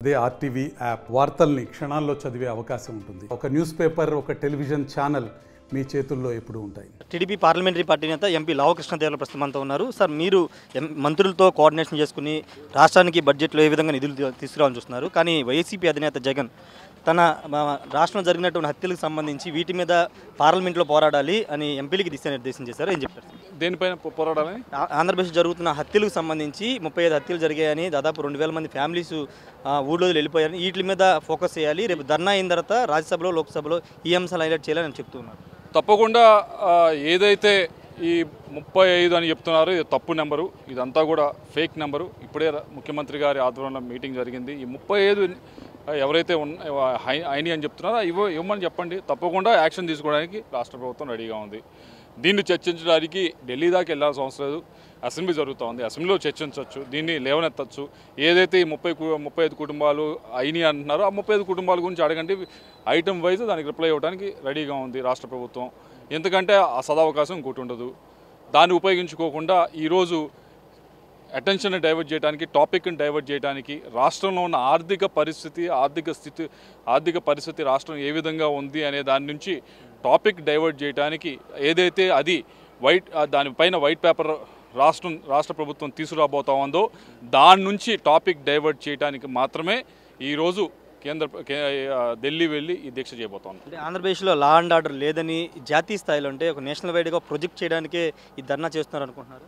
అదే RTV app వార్తల్ని క్షణాల్లో చదివే అవకాశం ఉంటుంది. ఒక న్యూస్ పేపర్, ఒక టెలివిజన్ ఛానల్ మీ చేతుల్లో ఎప్పుడూ ఉంటాయి. టీడీపీ పార్లమెంటరీ పార్టీ నేత ఎంపీ లావు కృష్ణదేవరాయలు ప్రస్తుతం మనతో ఉన్నారు. సార్, మీరు మంత్రులతో కోఆర్డినేషన్ చేసుకుని రాష్ట్రానికి బడ్జెట్లో ఏ విధంగా నిధులు తీసుకురావాలని చూస్తున్నారు. కానీ వైసీపీ అధినేత జగన్ తన రాష్ట్రంలో జరిగినటువంటి హత్యలకు సంబంధించి వీటి మీద పార్లమెంట్లో పోరాడాలి అని ఎంపీలకి దిశానిర్దేశం చేశారు. ఏం చెప్పారు? దేనిపైన పోరాడాలని? ఆంధ్రప్రదేశ్ జరుగుతున్న హత్యలకు సంబంధించి 35 హత్యలు జరిగాయని, దాదాపు 2000 మంది ఫ్యామిలీస్ ఊళ్ళో వెళ్ళిపోయారని, వీటి మీద ఫోకస్ చేయాలి, రేపు ధర్నా అయిన తర్వాత రాజ్యసభలో లోక్సభలో ఈ అంశాలు హైలైట్ చేయాలని అని చెప్తున్నారు. తప్పకుండా ఏదైతే ఈ 35 అని చెప్తున్నారో ఇది తప్పు నెంబరు, ఇదంతా కూడా ఫేక్ నెంబరు. ఇప్పుడే ముఖ్యమంత్రి గారి ఆధ్వర్యంలో మీటింగ్ జరిగింది. ఈ 35 ఎవరైతే అయినాయి అని చెప్తున్నారో ఇవ్వమని చెప్పండి. తప్పకుండా యాక్షన్ తీసుకోవడానికి రాష్ట్ర ప్రభుత్వం రెడీగా ఉంది. దీన్ని చర్చించడానికి ఢిల్లీ దాకా వెళ్ళాల్సిన అవసరం లేదు. అసెంబ్లీ జరుగుతూ ఉంది, అసెంబ్లీలో చర్చించవచ్చు, దీన్ని లేవనెత్తచ్చు. ఏదైతే ఈ 35 కుటుంబాలు అయినాయి అంటున్నారో ఆ 35 కుటుంబాల గురించి అడగండి. ఐటమ్ వైజ్ దానికి రిప్లై ఇవ్వడానికి రెడీగా ఉంది రాష్ట్ర ప్రభుత్వం. ఎందుకంటే ఆ సదావకాశం ఇంకోటి ఉండదు. దాన్ని ఉపయోగించుకోకుండా ఈరోజు అటెన్షన్ డైవర్ట్ చేయడానికి, టాపిక్ని డైవర్ట్ చేయడానికి, రాష్ట్రంలో ఉన్న ఆర్థిక పరిస్థితి రాష్ట్రం ఏ విధంగా ఉంది అనే దాని నుంచి టాపిక్ డైవర్ట్ చేయడానికి ఏదైతే అది దానిపైన వైట్ పేపర్ రాష్ట్ర ప్రభుత్వం తీసుకురాబోతా ఉందో దాని నుంచి టాపిక్ డైవర్ట్ చేయడానికి మాత్రమే ఈరోజు ఢిల్లీ వెళ్ళి ఈ దీక్ష చేయబోతాం. అంటే ఆంధ్రప్రదేశ్లో లా అండ్ ఆర్డర్ లేదని జాతీయ స్థాయిలో అంటే ఒక నేషనల్ వైడ్గా ప్రొజెక్ట్ చేయడానికే ఈ ధర్నా చేస్తున్నారు అనుకుంటున్నారు.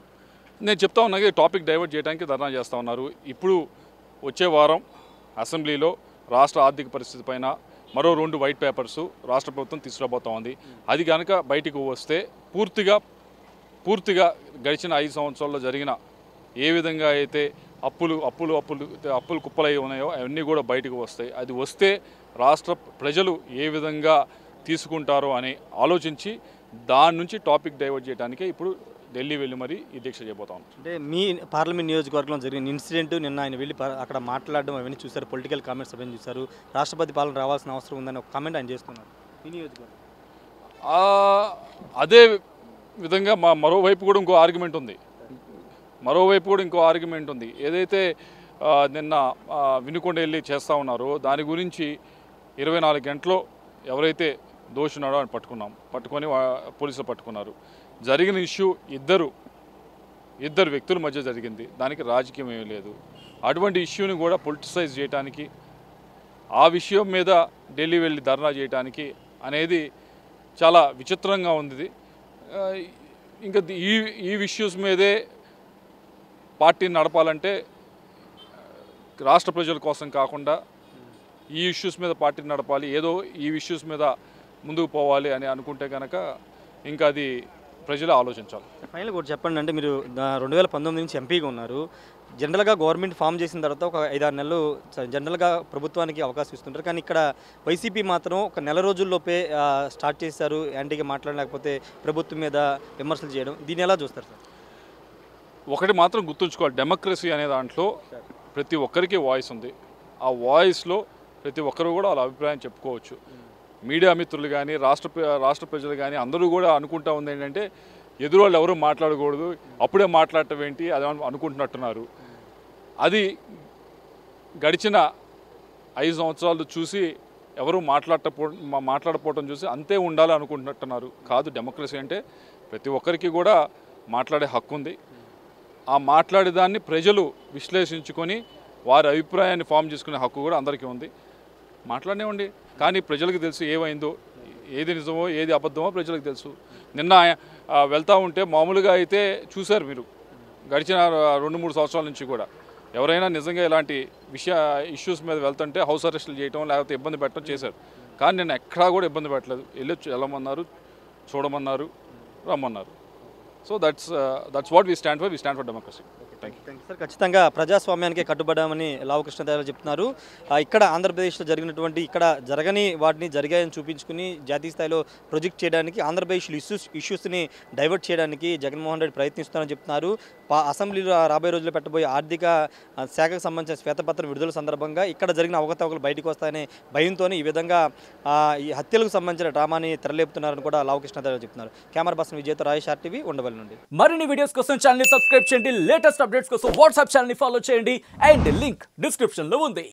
నేను చెప్తా ఉన్నా టాపిక్ డైవర్ట్ చేయడానికి ధర్నా చేస్తూ ఉన్నారు. ఇప్పుడు వచ్చే వారం అసెంబ్లీలో రాష్ట్ర ఆర్థిక పరిస్థితి పైన మరో 2 వైట్ పేపర్స్ రాష్ట్ర ప్రభుత్వం తీసుకురాబోతా ఉంది. అది కనుక బయటకు వస్తే పూర్తిగా గడిచిన 5 సంవత్సరాల్లో జరిగిన ఏ విధంగా అయితే అప్పులు కుప్పలై ఉన్నాయో అవన్నీ కూడా బయటకు వస్తాయి. అది వస్తే రాష్ట్ర ప్రజలు ఏ విధంగా తీసుకుంటారో అని ఆలోచించి దాని నుంచి టాపిక్ డైవర్ట్ చేయడానికే ఇప్పుడు ఢిల్లీ వెళ్ళి మరి ఈ దీక్ష చేయబోతాం. అంటే మీ పార్లమెంట్ నియోజకవర్గంలో జరిగిన ఇన్సిడెంట్ నిన్న ఆయన వెళ్ళి అక్కడ మాట్లాడడం అవన్నీ చూశారు, పొలిటికల్ కామెంట్స్ అవన్నీ చూశారు, రాష్ట్రపతి పాలన రావాల్సిన అవసరం ఉందని ఒక కామెంట్ ఆయన చేస్తున్నారు. మీ నియోజకవర్గం అదే విధంగా మరోవైపు కూడా ఇంకో ఆర్గ్యుమెంట్ ఉంది. ఏదైతే నిన్న వినుకొండ వెళ్ళి చేస్తూ ఉన్నారో దాని గురించి 24 గంటల్లో ఎవరైతే దోషున్నాడో అని పట్టుకొని పోలీసులు పట్టుకున్నారు. జరిగిన ఇష్యూ ఇద్దరు వ్యక్తుల మధ్య జరిగింది, దానికి రాజకీయం ఏమీ లేదు. అటువంటి ఇష్యూని కూడా పొలిటిసైజ్ చేయడానికి, ఆ విషయం మీద ఢిల్లీ వెళ్ళి ధర్నా చేయడానికి అనేది చాలా విచిత్రంగా ఉంది. ఇంకా ఈ ఇష్యూస్ మీదే పార్టీని నడపాలంటే రాష్ట్ర ప్రజల కోసం కాకుండా ఈ ఇష్యూస్ మీద పార్టీని నడపాలి, ఏదో ఈ ఇష్యూస్ మీద ముందుకు పోవాలి అని అనుకుంటే కనుక ఇంకా అది ప్రజలు ఆలోచించాలి. ఫైనల్ కూడా చెప్పండి, అంటే మీరు 2019 నుంచి ఎంపీగా ఉన్నారు. జనరల్గా గవర్నమెంట్ ఫామ్ చేసిన తర్వాత ఒక 5-6 నెలలు జనరల్గా ప్రభుత్వానికి అవకాశం ఇస్తుంటారు. కానీ ఇక్కడ వైసీపీ మాత్రం ఒక నెల రోజుల్లోపే స్టార్ట్ చేశారు యాంటీగా మాట్లాడలేకపోతే ప్రభుత్వం మీద విమర్శలు చేయడం. దీన్ని ఎలా చూస్తారు సార్? ఒకటి మాత్రం గుర్తుంచుకోవాలి, డెమోక్రసీ అనే దాంట్లో ప్రతి ఒక్కరికి వాయిస్ ఉంది. ఆ వాయిస్లో ప్రతి ఒక్కరు కూడా వాళ్ళ అభిప్రాయం చెప్పుకోవచ్చు. మీడియా మిత్రులు కానీ రాష్ట్ర ప్రజలు కానీ అందరూ కూడా అనుకుంటా ఉంది ఏంటంటే ఎదురు వాళ్ళు ఎవరు మాట్లాడకూడదు, అప్పుడే మాట్లాడటం ఏంటి అది అనుకుంటున్నట్టున్నారు. అది గడిచిన 5 సంవత్సరాలు చూసి ఎవరు మాట్లాడకపోవడం చూసి అంతే ఉండాలి అనుకుంటున్నట్టున్నారు. కాదు, డెమోక్రసీ అంటే ప్రతి ఒక్కరికి కూడా మాట్లాడే హక్కు ఉంది. ఆ మాట్లాడేదాన్ని ప్రజలు విశ్లేషించుకొని వారి అభిప్రాయాన్ని ఫామ్ చేసుకునే హక్కు కూడా అందరికీ ఉంది. మాట్లాడనివ్వండి, కానీ ప్రజలకు తెలుసు ఏమైందో, ఏది నిజమో ఏది అబద్ధమో ప్రజలకు తెలుసు. నిన్న వెళ్తూ ఉంటే మామూలుగా అయితే చూశారు మీరు, గడిచిన 2-3 సంవత్సరాల నుంచి కూడా ఎవరైనా నిజంగా ఇలాంటి ఇష్యూస్ మీద వెళ్తుంటే హౌస్ అరెస్టులు చేయడం లేకపోతే ఇబ్బంది పెట్టడం చేశారు. కానీ నేను ఎక్కడా కూడా ఇబ్బంది పెట్టలేదు. వెళ్ళమన్నారు, చూడమన్నారు, రమ్మన్నారు. So that's what we stand for democracy. Thank you sir. ఖచ్చితంగా ప్రజాస్వామ్యానికే కట్టుబడామని లావు కృష్ణదేవరాయలు చెప్తున్నారు. ఇక్కడ ఆంధ్రప్రదేశ్లో జరిగినటువంటి ఇక్కడ జరగని వాటిని జరిగాయని చూపించుకుని జాతీయ స్థాయిలో ప్రొజెక్ట్ చేయడానికి, ఆంధ్రప్రదేశ్ ఇష్యూస్ని డైవర్ట్ చేయడానికి జగన్మోహన్ రెడ్డి ప్రయత్నిస్తున్నారని చెప్తున్నారు. అసెంబ్లీలో రాబోయే రోజుల్లో పెట్టబోయే ఆర్థిక శాఖకు సంబంధించిన శ్వేతపత్రం విడుదల సందర్భంగా ఇక్కడ జరిగిన అవకతవకలు బయటకు వస్తాయనే భయంతోనే ఈ విధంగా ఈ హత్యలకు సంబంధించిన డ్రామాని తెరలేపుతున్నారని కూడా లావు కృష్ణదేవరాయలు చెప్తున్నారు. కెమెరా పర్సన్ విజయ్తో రాజేష్ RTV ఉండవల్లి నుండి. మరిన్ని వీడియోస్ కోసం ఛానల్ ని సబ్స్క్రైబ్ చేయండి, లేటెస్ట్ అప్డేట్స్ కోసం వాట్సాప్ ఛానల్ ని ఫాలో చేయండి అండ్ లింక్ డిస్క్రిప్షన్ లో ఉంది.